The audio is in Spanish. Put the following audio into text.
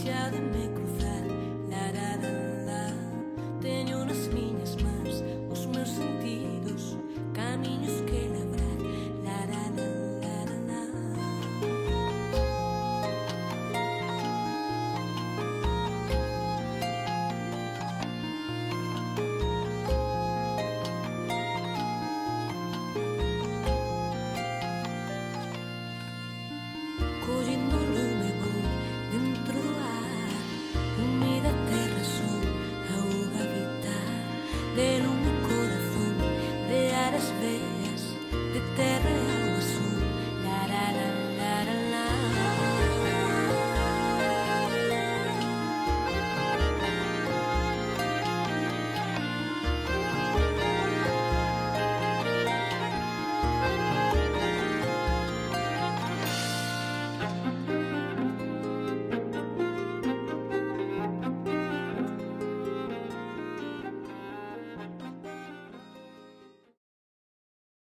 xa de me cruzar. La, la, la, la. Teño nas miñas mans os meus sentidos, camiños que labrar. La, la, la, la, la, la. Collendo o lume vou dentro do ar, umida terra son auga vital de lume corazón de aras verdes.